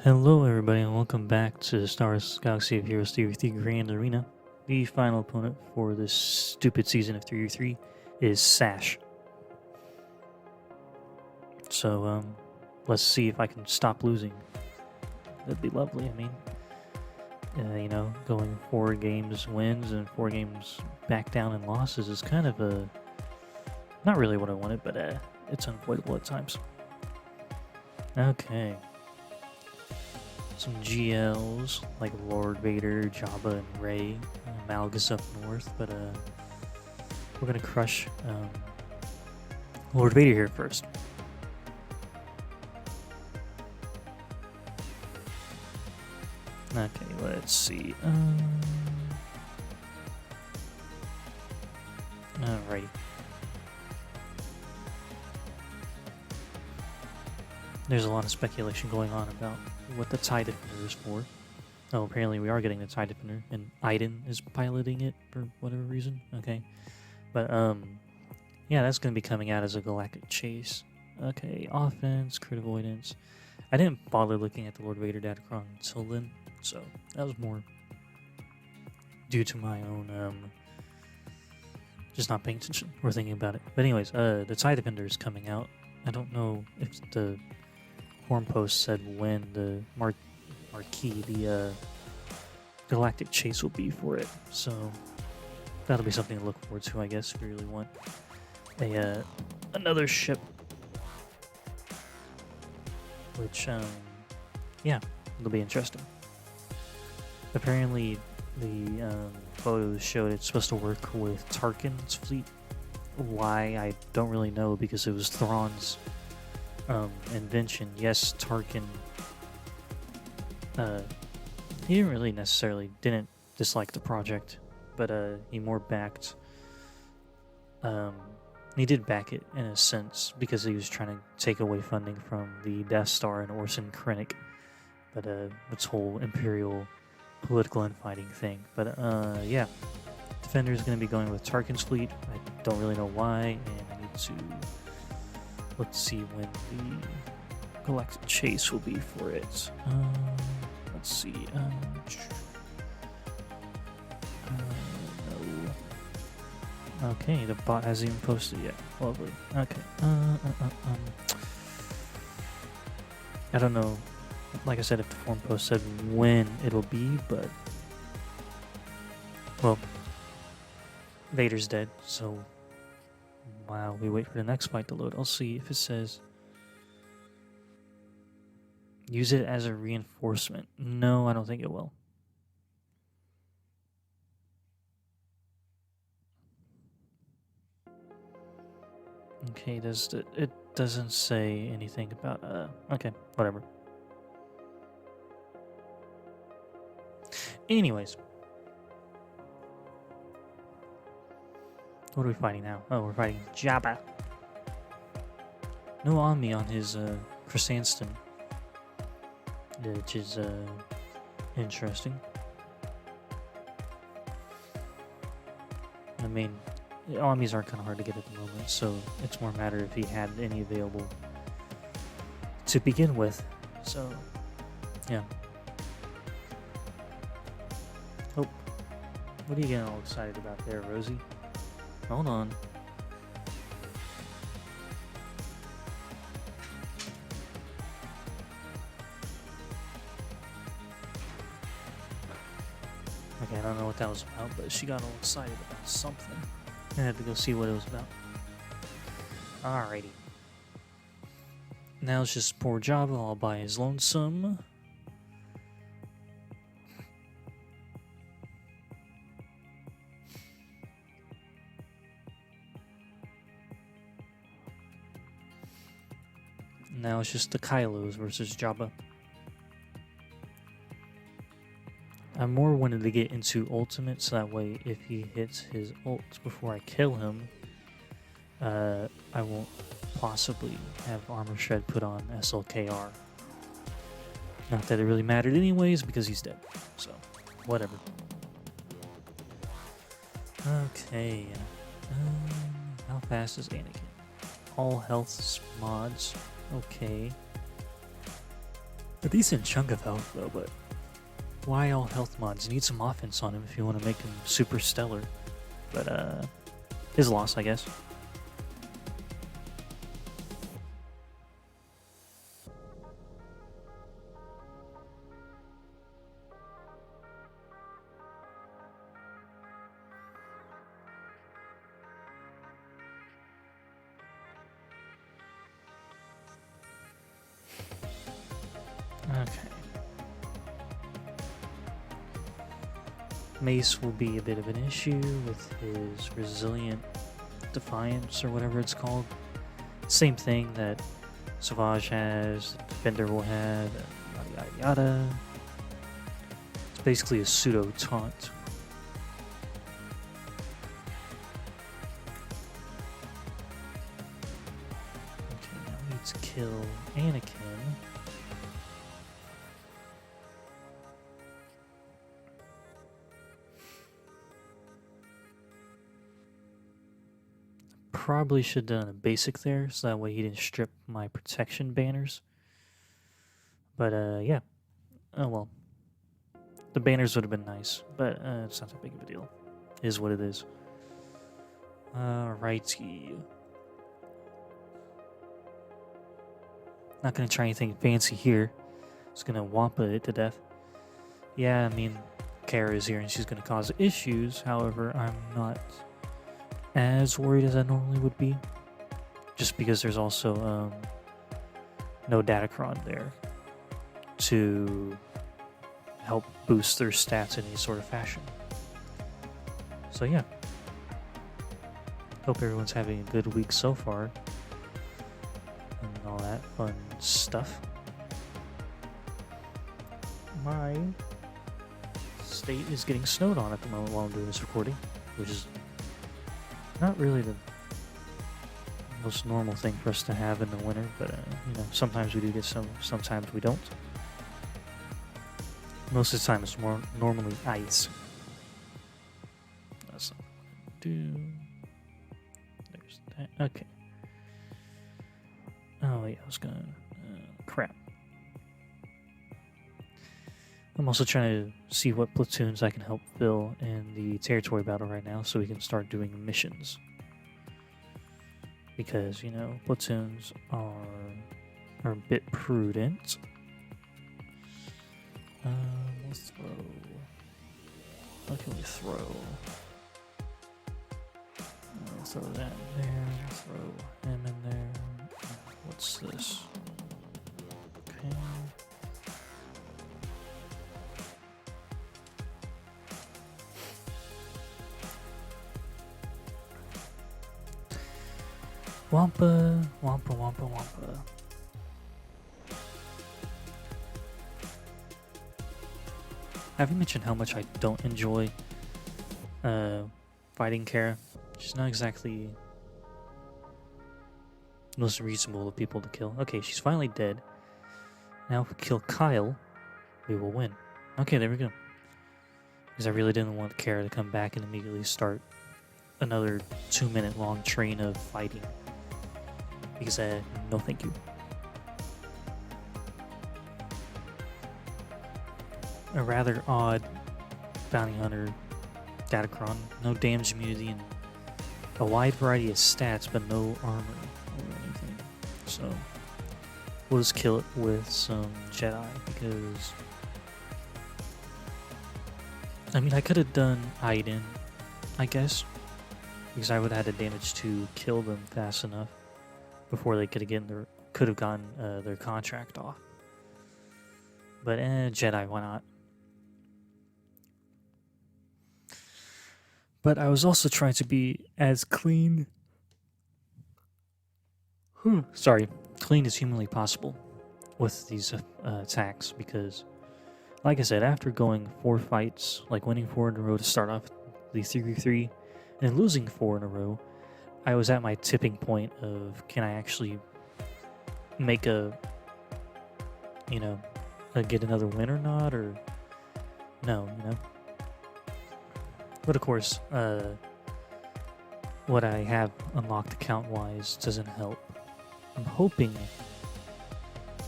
Hello everybody and welcome back to Star Wars Galaxy of Heroes 3v3 Grand Arena. The final opponent for this stupid season of 3v3 is Sash. So, let's see if I can stop losing. That'd be lovely, I mean. Going 4 games wins and 4 games back down and losses is kind of not really what I wanted, but it's unavoidable at times. Okay. Some GLs like Lord Vader, Jabba, and Rey, Malgus up north, but we're gonna crush Lord Vader here first. Okay, let's see. Alrighty. There's a lot of speculation going on about what the TIE Defender is for. Oh, apparently we are getting the TIE Defender, and Iden is piloting it for whatever reason. Okay. But, yeah, that's going to be coming out as a galactic chase. Okay, offense, crit avoidance. I didn't bother looking at the Lord Vader datacron until then, so that was more due to my own, just not paying attention or thinking about it. But anyways, the TIE Defender is coming out. I don't know if the forum post said when the marquee, the galactic chase will be for it, so that'll be something to look forward to, I guess, if you really want a another ship, which yeah, it'll be interesting. Apparently the photos showed it's supposed to work with Tarkin's fleet. Why, I don't really know, because it was Thrawn's invention. Yes, Tarkin, he didn't dislike the project, but he more backed, he did back it in a sense because he was trying to take away funding from the Death Star and Orson Krennic, but its whole Imperial political infighting thing. But yeah, Defender is going to be going with Tarkin's fleet. I don't really know why, and I need to, let's see when the galactic chase will be for it. Let's see. No. Okay, the bot hasn't even posted yet. Lovely. Okay. I don't know. Like I said, if the forum post said when it'll be, but well, Vader's dead, so while we wait for the next fight to load, I'll see if it says use it as a reinforcement. No, I don't think it will. Okay, it doesn't say anything about okay, whatever. Anyways, what are we fighting now? Oh, we're fighting Jabba. No Omni on his Chrysanthemum, which is interesting. I mean, Omnis are kind of hard to get at the moment, so it's more a matter if he had any available to begin with. So, yeah. Oh, what are you getting all excited about there, Rosie? Hold on. Okay, I don't know what that was about, but she got all excited about something. I had to go see what it was about. Alrighty. Now it's just poor Jabba all by his lonesome. Now it's just the Kylos versus Jabba. I more wanted to get into Ultimate, so that way if he hits his ult before I kill him, I won't possibly have Armor Shred put on SLKR. Not that it really mattered anyways, because he's dead, so whatever. Okay, how fast is Anakin? All health mods, okay. A decent chunk of health though, but why all health mods? You need some offense on him if you want to make him super stellar. But his loss, I guess. Okay. Mace will be a bit of an issue with his resilient defiance or whatever it's called. Same thing that Savage has, Defender will have, yada yada yada. It's basically a pseudo taunt. Okay, now we need to kill Anakin. Probably should have done a basic there, so that way he didn't strip my protection banners. But yeah. Oh well. The banners would have been nice, but it's not that big of a deal. It is what it is. Alrighty. Not gonna try anything fancy here. Just gonna Wampa it to death. Yeah, I mean, Kara is here and she's gonna cause issues. However, I'm not as worried as I normally would be, just because there's also no Datacron there to help boost their stats in any sort of fashion. So yeah, hope everyone's having a good week so far and all that fun stuff. My state is getting snowed on at the moment while I'm doing this recording, which is not really the most normal thing for us to have in the winter, but you know, sometimes we do get some, sometimes we don't. Most of the time, it's more normally ice. That's not what I do. There's that. Okay. Oh yeah, I was gonna. Crap. I'm also trying to see what platoons I can help fill in the territory battle right now so we can start doing missions. Because, you know, platoons are a bit prudent. We'll throw... What can we throw? We'll throw that in there, throw him in there. What's this? Okay. Wampa, Wampa, Wampa, Wampa. I haven't mentioned how much I don't enjoy fighting Kara. She's not exactly the most reasonable of people to kill. Okay, she's finally dead. Now if we kill Kyle, we will win. Okay, there we go. Because I really didn't want Kara to come back and immediately start another 2-minute long train of fighting. Because no thank you. A rather odd bounty hunter Datacron. No damage immunity and a wide variety of stats, but no armor or anything. So we'll just kill it with some Jedi because I mean I could have done Iden, I guess, because I would have had the damage to kill them fast enough before they could have gotten their contract off. But Jedi, why not? But I was also trying to be as clean as humanly possible with these attacks, because like I said, after going 4 fights, like winning 4 in a row to start off the 3v3 and losing 4 in a row, I was at my tipping point of, can I actually make get another win or not, or no, you know? But of course, what I have unlocked account-wise doesn't help. I'm hoping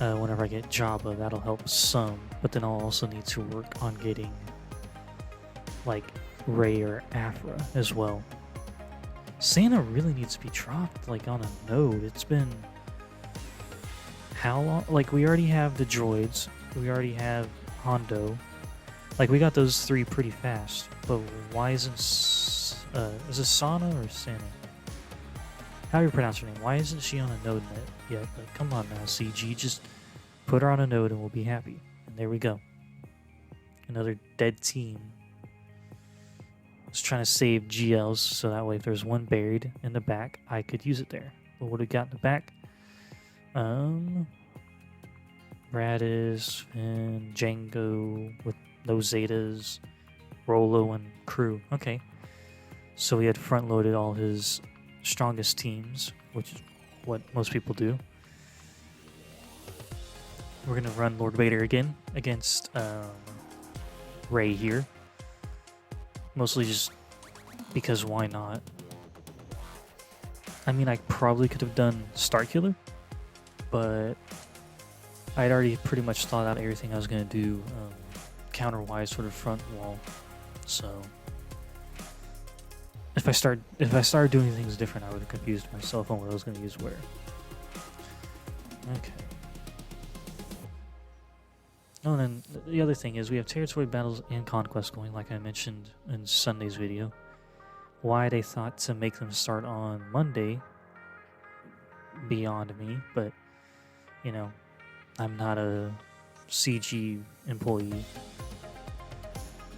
whenever I get Jabba, that'll help some, but then I'll also need to work on getting like Rey or Afra as well. Santa really needs to be dropped like on a node. It's been how long? Like we already have the droids, we already have Hondo. Like we got those 3 pretty fast, but why isn't is it Sana or Santa? How do you pronounce her name? Why isn't she on a node yet? Like, come on now, CG, just put her on a node and we'll be happy. And there we go. Another dead team. Just trying to save GLs so that way if there's one buried in the back, I could use it there. But what do we got in the back? Raddus and Jango with no Zetas, ROLO and crew. Okay. So he had front loaded all his strongest teams, which is what most people do. We're gonna run Lord Vader again against Rey here. Mostly just because why not? I mean, I probably could have done Starkiller, but I'd already pretty much thought out everything I was gonna do counter-wise for the front wall. So if I started doing things different, I would have confused myself on what I was gonna use where. Okay. Oh, and then the other thing is we have territory battles and conquest going, like I mentioned in Sunday's video. Why they thought to make them start on Monday, beyond me, but, you know, I'm not a CG employee,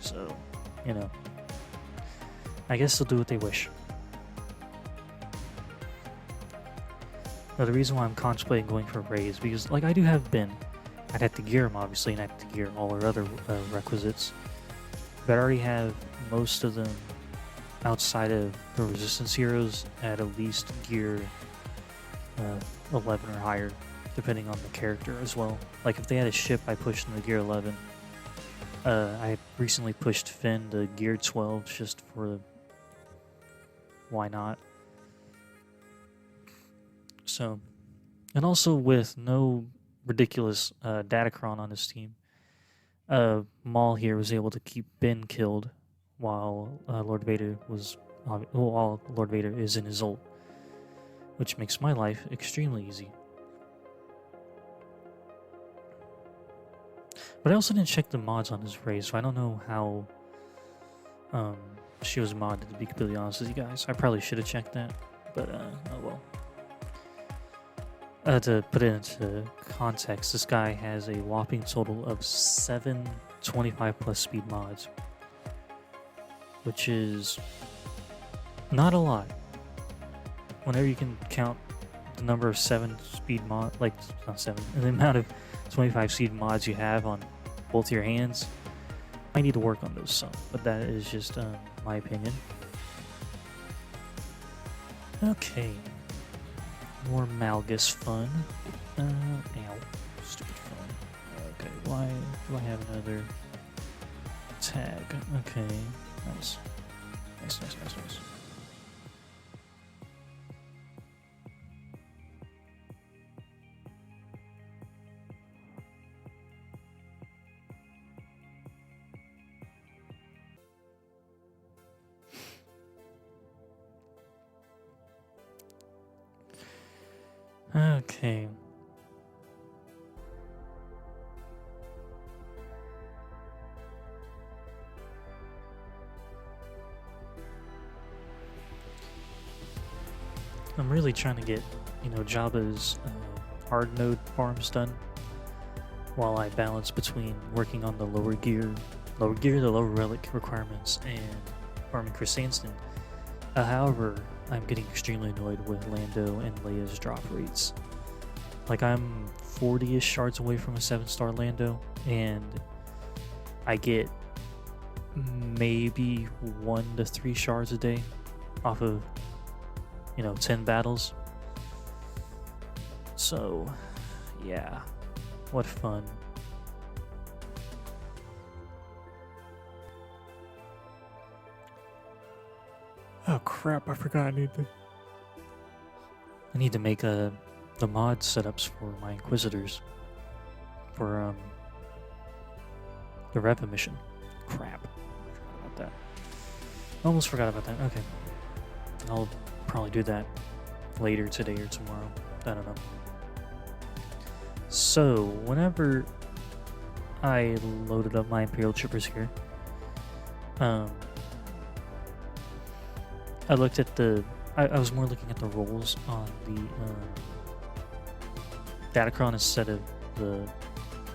so, you know, I guess they'll do what they wish. Now, the reason why I'm contemplating going for Rey is because, like, I do have Ben. I'd have to gear him, obviously, and I'd have to gear all our other requisites. But I already have most of them outside of the Resistance heroes at least gear 11 or higher, depending on the character as well. Like, if they had a ship, I pushed them to gear 11. I recently pushed Finn to gear 12 just for why not. So, and also with no ridiculous Datacron on his team, Maul here was able to keep Ben killed while Lord Vader was while Lord Vader is in his ult, which makes my life extremely easy. But I also didn't check the mods on his Rey, so I don't know how she was modded, to be completely honest with you guys. I probably should have checked that, but oh well. To put it into context, this guy has a whopping total of 7 25 plus speed mods, which is not a lot. Whenever you can count the number of 7 speed mod, like not 7, and the amount of 25 speed mods you have on both your hands, I need to work on those some, but that is just my opinion. Okay. More Malgus fun. Ow. Stupid fun. Okay, why do I have another tag? Okay, nice. Nice. Okay. I'm really trying to get, Jabba's hard node farms done while I balance between working on the lower gear, the lower relic requirements, and farming Chris Sandston. However, I'm getting extremely annoyed with Lando and Leia's drop rates. Like, I'm 40-ish shards away from a 7-star Lando, and I get maybe 1 to 3 shards a day off of, 10 battles. So, yeah, what fun. Oh crap, I forgot I need to make the mod setups for my Inquisitors. for the Rev mission. Crap. I forgot about that. Almost forgot about that. Okay. I'll probably do that later today or tomorrow. I don't know. So, whenever I loaded up my Imperial Troopers here, I looked at the... I was more looking at the rolls on the Datacron instead of the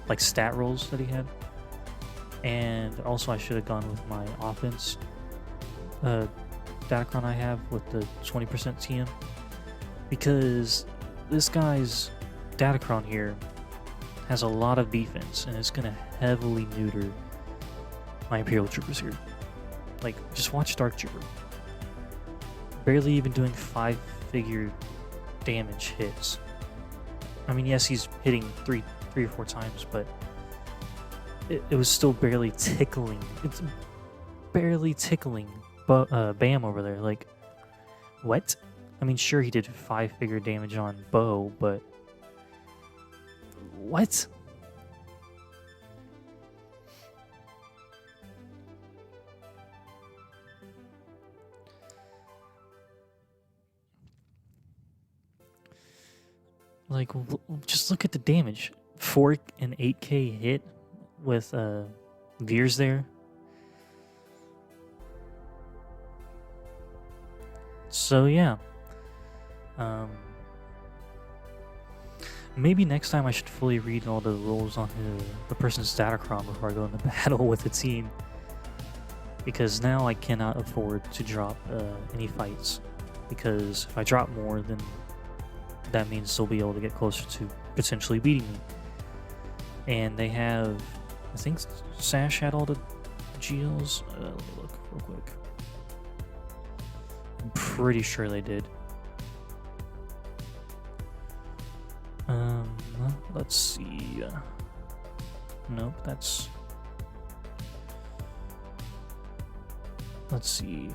like stat rolls that he had. And also I should have gone with my offense Datacron I have with the 20% TM, because this guy's Datacron here has a lot of defense and it's gonna heavily neuter my Imperial Troopers here. Like, just watch Dark Trooper. Barely even doing 5-figure damage hits. I mean, yes, he's hitting three or four times, but it was still barely tickling. It's barely tickling Bam over there. Like, what? I mean, sure, he did 5-figure damage on Bo, but what? Like, just look at the damage. 4 and 8k hit with Veers there. So yeah. Maybe next time I should fully read all the rules on the person's Datacron before I go into battle with the team. Because now I cannot afford to drop any fights. Because if I drop more, then that means they'll be able to get closer to potentially beating me. And they have, I think Sash had all the Geos. Let me look real quick. I'm pretty sure they did. Let's see. Nope, that's... Let's see.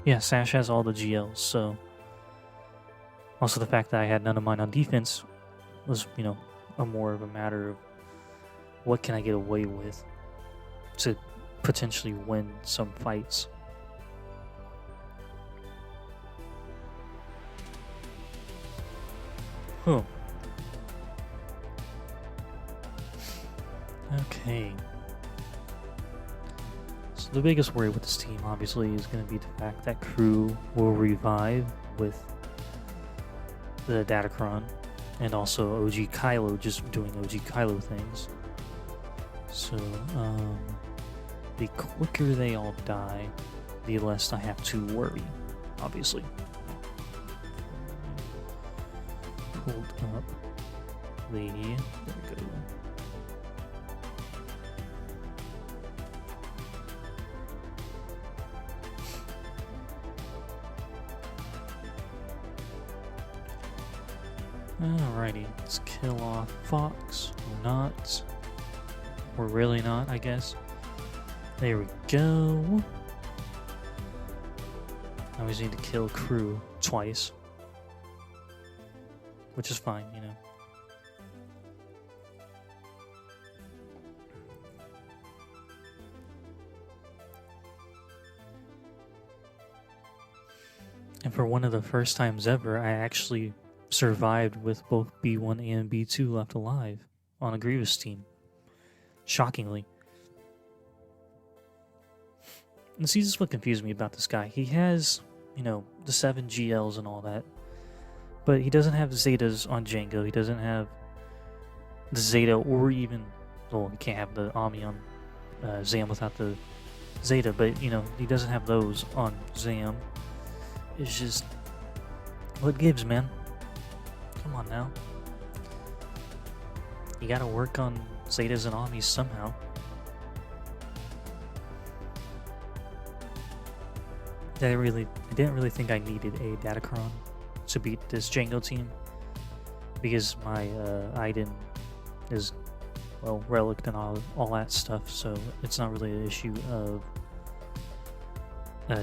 Yeah, Sash has all the GLs, so... Also, the fact that I had none of mine on defense was, you know, more of a matter of what can I get away with to potentially win some fights. Huh. Okay. So the biggest worry with this team, obviously, is going to be the fact that crew will revive with the Datacron, and also OG Kylo just doing OG Kylo things. So, the quicker they all die, the less I have to worry, obviously. Hold up the... There we go. Alrighty, let's kill off Fox, or not. Or really not, I guess. There we go. I always need to kill crew twice. Which is fine, you know. And for one of the first times ever, I actually survived with both B1 and B2 left alive on a Grievous team. Shockingly. And see, this is what confused me about this guy. He has, you know, the 7 GLs and all that, but he doesn't have the Zetas on Jango. He doesn't have the Zeta, or even, well, he can't have the Omni on Zam without the Zeta, but, you know, he doesn't have those on Zam. It's just, what gives, man? Come on now. You gotta work on Zetas and Omnis somehow. I didn't really think I needed a Datacron to beat this Jango team, because my Iden is, well, relic and all that stuff, so it's not really an issue of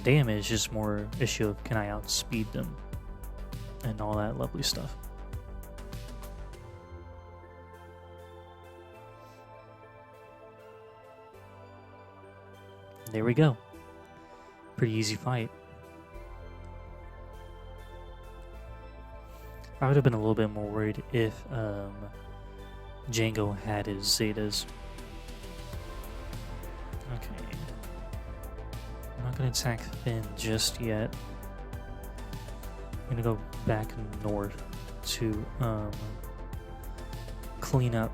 damage, just more issue of can I outspeed them and all that lovely stuff. There we go. Pretty easy fight. I would have been a little bit more worried if Jango had his Zetas. Okay. I'm not going to attack Finn just yet. I'm going to go back north to clean up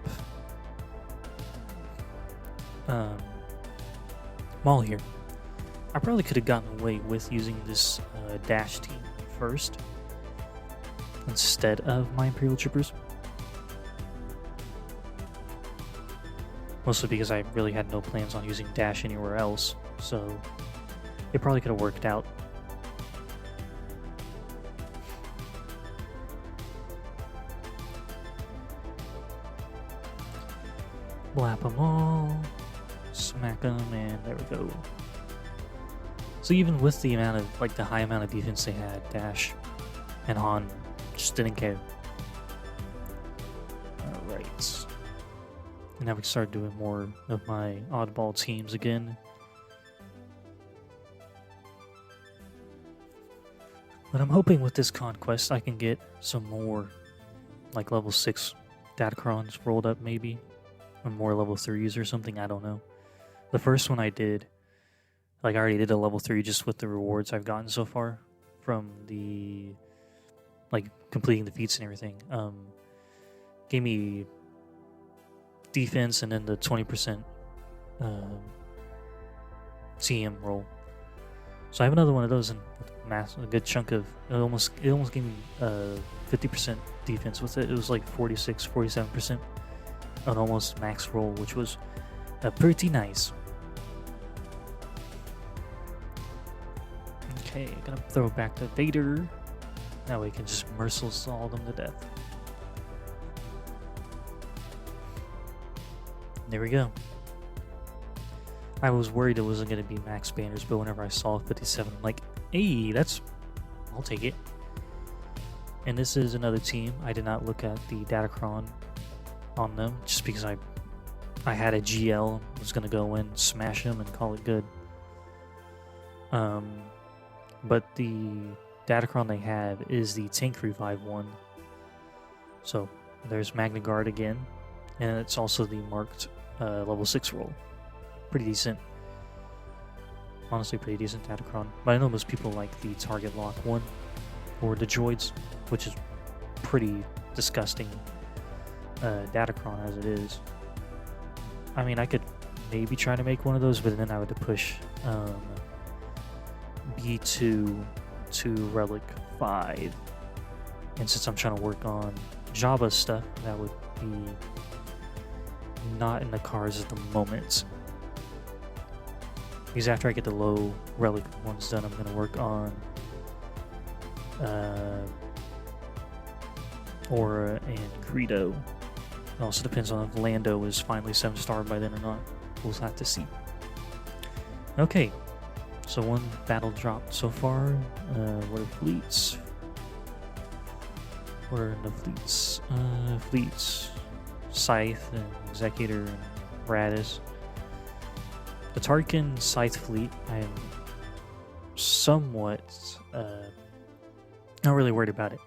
Maul here. I probably could have gotten away with using this dash team first instead of my Imperial Troopers. Mostly because I really had no plans on using dash anywhere else, so it probably could have worked out. Blap them all, smack them, and there we go. So even with the amount of, like, the high amount of defense they had, Dash and Han just didn't care. Alright. And now we can start doing more of my oddball teams again. But I'm hoping with this conquest I can get some more, like, level 6 Datacrons rolled up maybe. Or more level 3s or something, I don't know. The first one I did, like, I already did a level 3 just with the rewards I've gotten so far from the, like, completing the feats and everything. Gave me defense and then the 20% TM roll. So I have another one of those and a good chunk of, it almost gave me 50% defense with it. It was like 46, 47%. An almost max roll, which was pretty nice. Okay, gonna throw it back to Vader. Now we can just merciless all them to death. There we go. I was worried it wasn't gonna be max banners, but whenever I saw 57, I'm like, hey, I'll take it. And this is another team. I did not look at the Datacron on them just because I had a GL, was gonna go in, smash them, and call it good. But the Datacron they have is the Tank Revive one. So there's Magna Guard again, and it's also the marked level 6 roll. Pretty decent. Honestly, pretty decent Datacron. But I know most people like the Target Lock one, or the Droids, which is pretty disgusting Datacron as it is. I mean, I could maybe try to make one of those, but then I would push B2 to Relic 5. And since I'm trying to work on Jabba stuff, that would be not in the cards at the moment. Because after I get the low Relic ones done, I'm going to work on Aura and Greedo. It also depends on if Lando is finally 7-star by then or not. We'll have to see. Okay, so one battle dropped so far. What are fleets? What are the fleets? Fleets. Scythe and Executor and Raddus. The Tarkin Scythe fleet, I am somewhat not really worried about it.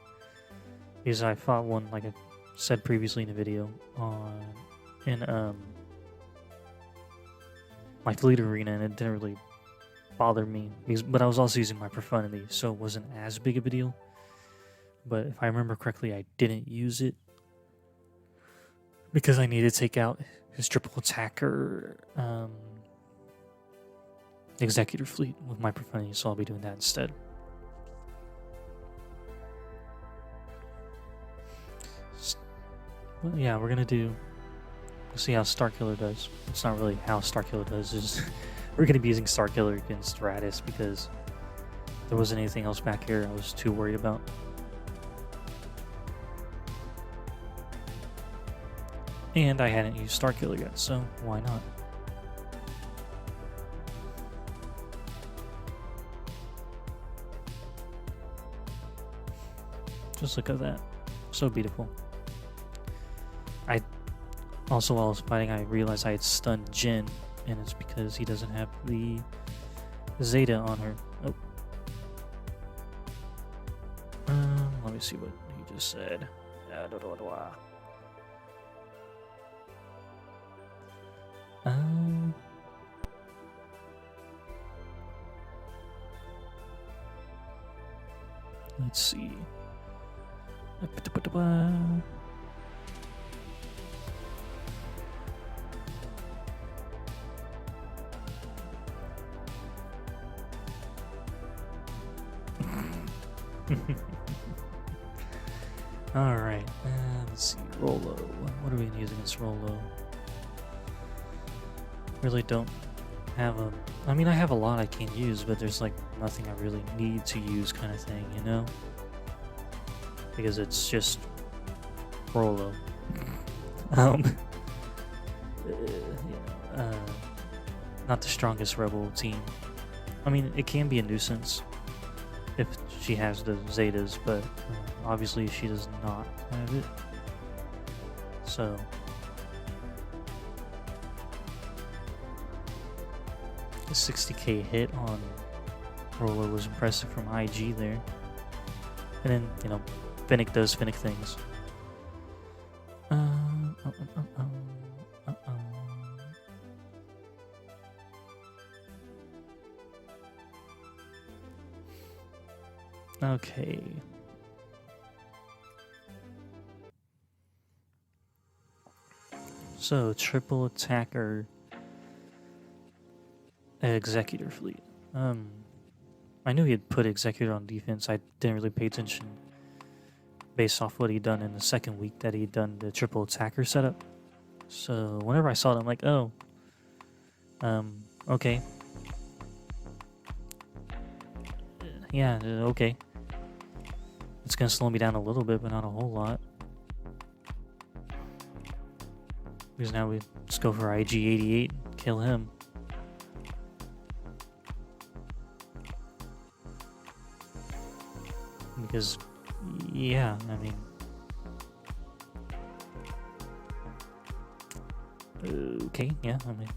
Because I fought one, like I said previously in the video, in my fleet arena, and it didn't really bother me. But I was also using my Profundity, so it wasn't as big of a deal. But if I remember correctly, I didn't use it because I needed to take out his triple attacker Executor fleet with my Profundity, so I'll be doing that instead. Well, yeah, we're gonna see how Starkiller does. It's not really how Starkiller does, is we're gonna be using Starkiller against Raddus because there wasn't anything else back here I was too worried about. And I hadn't used Starkiller yet, so why not? Just look at that. So beautiful. Also, while I was fighting, I realized I had stunned Jin and it's because he doesn't have the Zeta on her. Oh. Let me see what he just said. Let's see. Alright, let's see. ROLO. What are we going to use against ROLO? Really don't have a... I mean, I have a lot I can use, but there's like nothing I really need to use kind of thing, you know? Because it's just ROLO. Not the strongest rebel team. I mean, it can be a nuisance if she has the Zetas, but obviously she does not have it. So the 60k hit on ROLO was impressive from IG there. And then, you know, Fennec does Fennec things. Okay. So, triple attacker Executor fleet. I knew he had put Executor on defense. I didn't really pay attention based off what he'd done in the second week that he'd done the triple attacker setup. So, whenever I saw it, I'm like, oh. Okay. Yeah, okay. It's gonna slow me down a little bit, but not a whole lot. Because now we just go for IG-88 and kill him. Because, yeah, I mean... okay, yeah, I mean...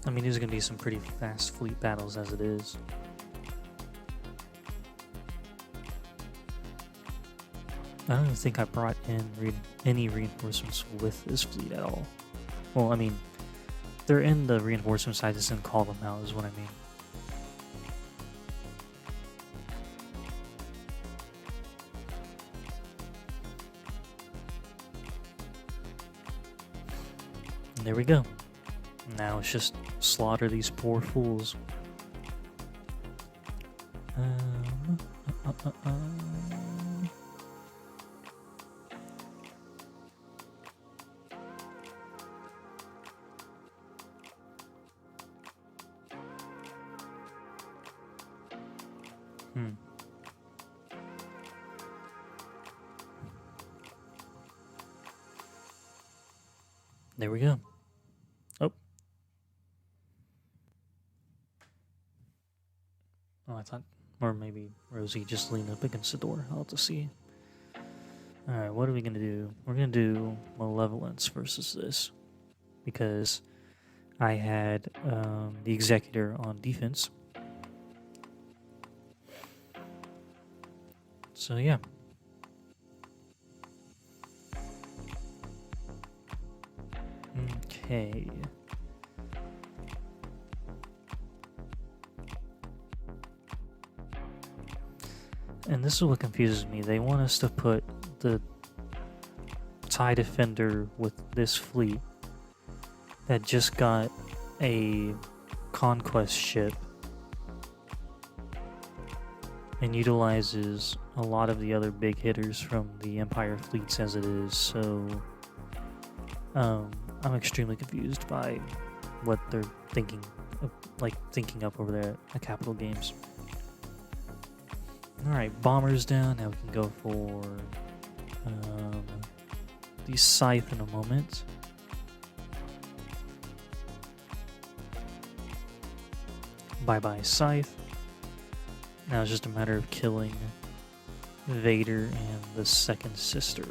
I mean, there's going to be some pretty fast fleet battles as it is. I don't even think I brought in any reinforcements with this fleet at all. Well, I mean, they're in the reinforcements, I just didn't call them out, is what I mean. And there we go. Now it's just slaughter these poor fools. There we go. Oh, I thought, or maybe Rosie just leaned up against the door. I'll have to see. Alright, what are we going to do? We're going to do Malevolence versus this. Because I had the Executor on defense. So, yeah. Okay. And this is what confuses me. They want us to put the TIE Defender with this fleet that just got a conquest ship and utilizes a lot of the other big hitters from the Empire fleets as it is, so I'm extremely confused by what they're thinking up over there at Capital Games. Alright, bombers down. Now we can go for the Scythe in a moment. Bye-bye, Scythe. Now it's just a matter of killing Vader and the second sister.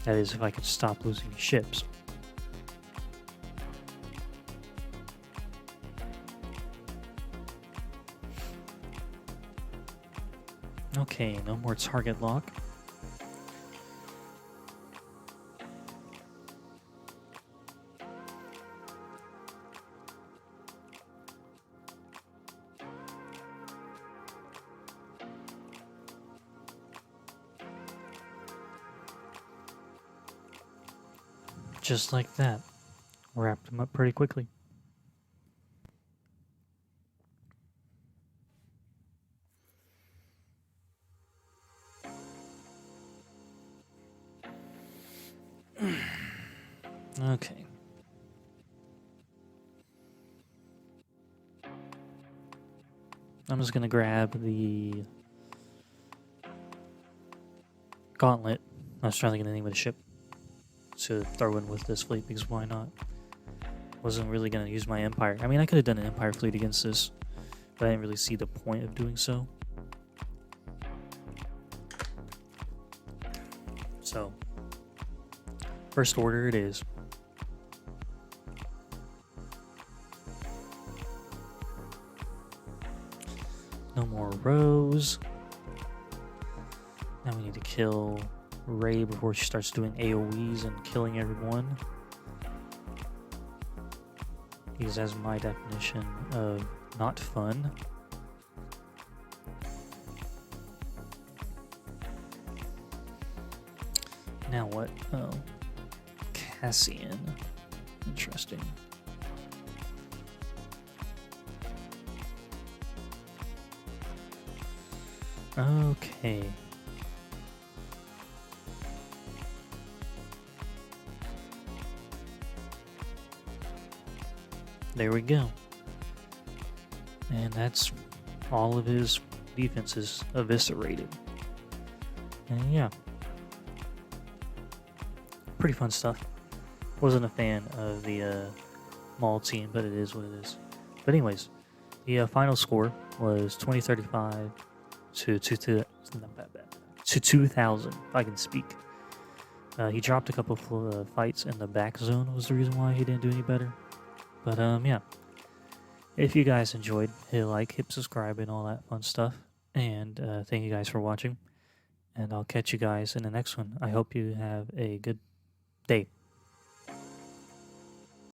That is, if I could stop losing ships. Okay, no more target lock. Just like that. Wrapped him up pretty quickly. Okay. I'm just gonna grab the gauntlet. I was trying to get the name of the ship to throw in with this fleet, because why not? Wasn't really gonna use my Empire. I mean, I could have done an Empire fleet against this, but I didn't really see the point of doing so. So, first order it is. No more rows. Now we need to kill Rey before she starts doing AoEs and killing everyone. Because that's my definition of not fun. Now what? Oh, Cassian. Interesting. Okay. There we go. And that's all of his defenses eviscerated. And yeah. Pretty fun stuff. Wasn't a fan of the Maul team, but it is what it is. But anyways, the final score was 2035 to 2,000, if I can speak. He dropped a couple of fights in the back zone was the reason why he didn't do any better. But yeah, if you guys enjoyed, hit like, hit subscribe, and all that fun stuff. And thank you guys for watching. And I'll catch you guys in the next one. I hope you have a good day.